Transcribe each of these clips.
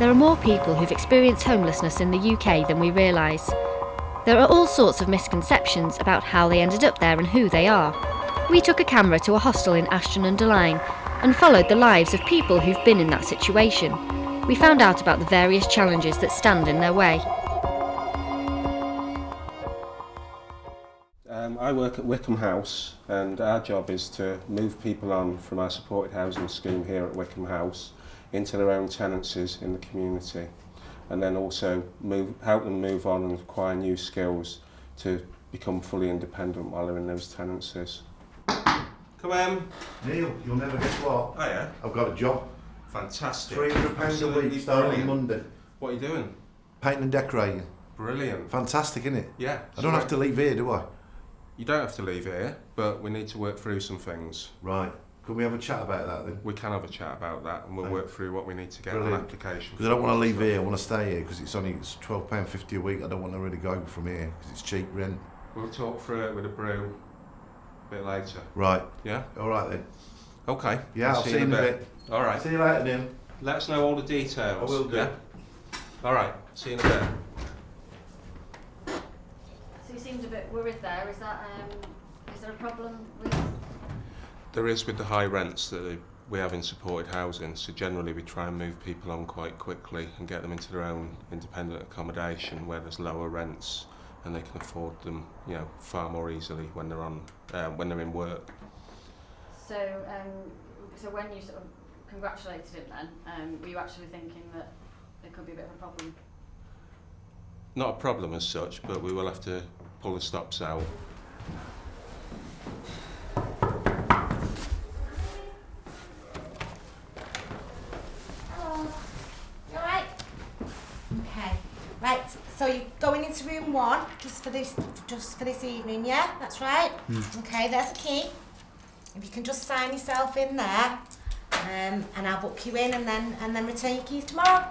There are more people who've experienced homelessness in the UK than we realise. There are all sorts of misconceptions about how they ended up there and who they are. We took a camera to a hostel in Ashton-under-Lyne and followed the lives of people who've been in that situation. We found out about the various challenges that stand in their way. I work at Wickham House, and our job is to move people on from our supported housing scheme here at Wickham House into their own tenancies in the community, and then also help them move on and acquire new skills to become fully independent while they're in those tenancies. Come in. Neil, you'll never guess what? Oh yeah? I've got a job. Fantastic. £300 a week, starting on Monday. What are you doing? Painting and decorating. Brilliant. Fantastic, isn't it? Yeah. I don't have to leave here, do I? You don't have to leave here, but we need to work through some things. Right. Can we have a chat about that then? We can have a chat about that, and we'll work through what we need to get on application. Because I don't want to leave here, I want to stay here, because it's £12.50 a week. I don't want to really go from here, because it's cheap rent. We'll talk through it with a brew a bit later. Right. Yeah? All right then. Okay. Yeah, I'll see you in a bit. All right. See you later, Neil. Let us know all the details. I will do. Yeah? All right. See you in a bit. So you seemed a bit worried there. Is there a problem with... There is with the high rents that we have in supported housing, so generally we try and move people on quite quickly and get them into their own independent accommodation where there's lower rents and they can afford them, far more easily when they're in work. So when you sort of congratulated him then, were you actually thinking that there could be a bit of a problem? Not a problem as such, but we will have to pull the stops out. Hello. You alright? Okay. Right, so you're going into room 1 just for this evening, yeah? That's right? Okay, there's a key. If you can just sign yourself in there, and I'll book you in and then return your keys tomorrow.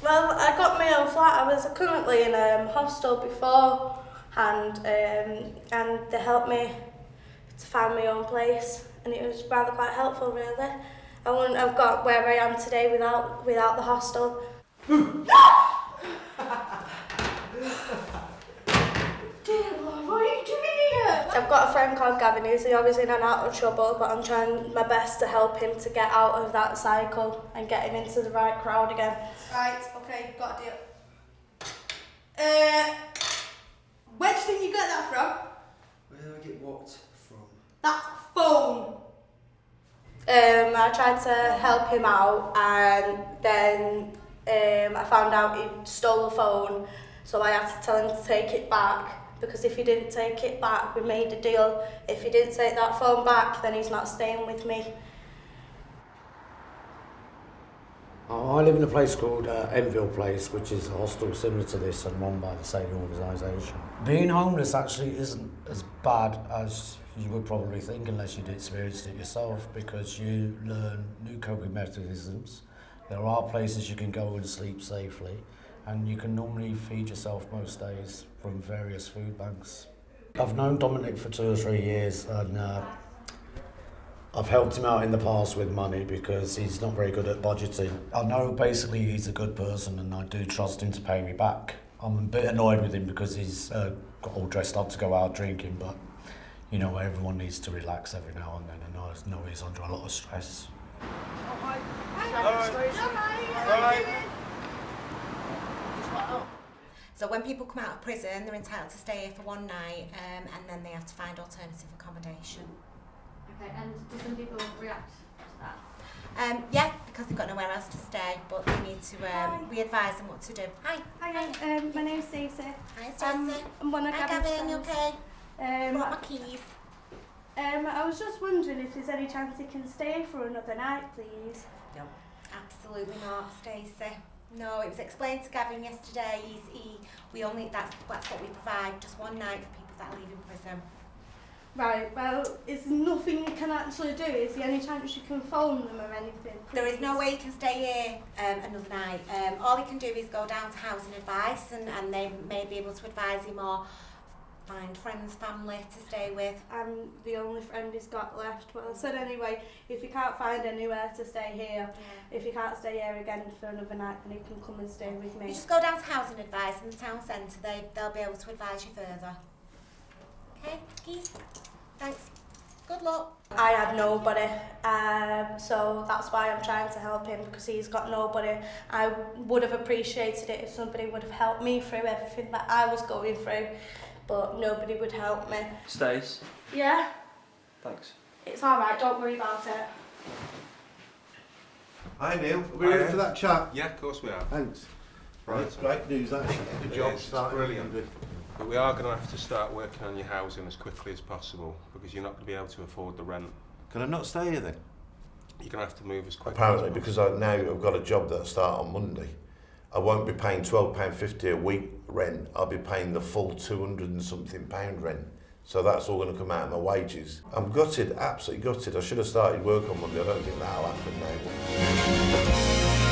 Well, I got my own flat. I was currently in a hostel before, and they helped me to find my own place, and it was rather quite helpful, really. I wouldn't have got where I am today without the hostel. Dear Lord, what are you doing here? I've got a friend called Gavin who's obviously in and out of trouble, but I'm trying my best to help him to get out of that cycle and get him into the right crowd again. Right, okay, got a deal. Where do you think you got that from? Where did I get what from? That phone. I tried to help him out, and then I found out he stole the phone, so I had to tell him to take it back, because if he didn't take it back, we made a deal. If he didn't take that phone back, then he's not staying with me. I live in a place called Enfield Place, which is a hostel similar to this and run by the same organisation. Being homeless actually isn't as bad as you would probably think unless you'd experienced it yourself, because you learn new coping mechanisms. There are places you can go and sleep safely, and you can normally feed yourself most days from various food banks. I've known Dominic for 2 or 3 years, and I've helped him out in the past with money because he's not very good at budgeting. I know basically he's a good person and I do trust him to pay me back. I'm a bit annoyed with him because he's got all dressed up to go out drinking, but everyone needs to relax every now and then, and I know he's under a lot of stress. So when people come out of prison, they're entitled to stay here for 1 night, and then they have to find alternative accommodation. Okay, and do some people react to that? Yeah, because they've got nowhere else to stay, but they need to, we advise them what to do. Hi. Hi, my name's Stacey. Hi, Stacey. I'm one of Hi, Gavin, you okay? Brought my keys. I was just wondering if there's any chance he can stay for another night, please. No, absolutely not, Stacey. No, it was explained to Gavin yesterday. That's what we provide, just 1 night for people that are leaving prison. Right, well, is there nothing you can actually do? Is there any chance you can phone them or anything, please? There is no way you can stay here another night. All he can do is go down to housing advice, and they may be able to advise him or find friends, family to stay with. I'm the only friend he's got left. But I said anyway, if you can't find anywhere to stay here, if you can't stay here again for another night, then he can come and stay with me. You just go down to housing advice in the town centre. They'll be able to advise you further. Okay, Keith? Thanks. Good luck. I had nobody, so that's why I'm trying to help him, because he's got nobody. I would have appreciated it if somebody would have helped me through everything that I was going through, but nobody would help me. Stays. Yeah, Thanks. it's alright, don't worry about it. Hi Neil, are we ready for that chat? Yeah, of course we are. Thanks. Right. That's great news, that. The It job is, it's started. brilliant. But we are going to have to start working on your housing as quickly as possible because you're not going to be able to afford the rent. Can I not stay here then? You're going to have to move as quickly Apparently, as because I've got a job that I start on Monday, I won't be paying £12.50 a week rent. I'll be paying the full £200 and something rent. So that's all going to come out of my wages. I'm gutted, absolutely gutted. I should have started work on Monday. I don't think that'll happen now.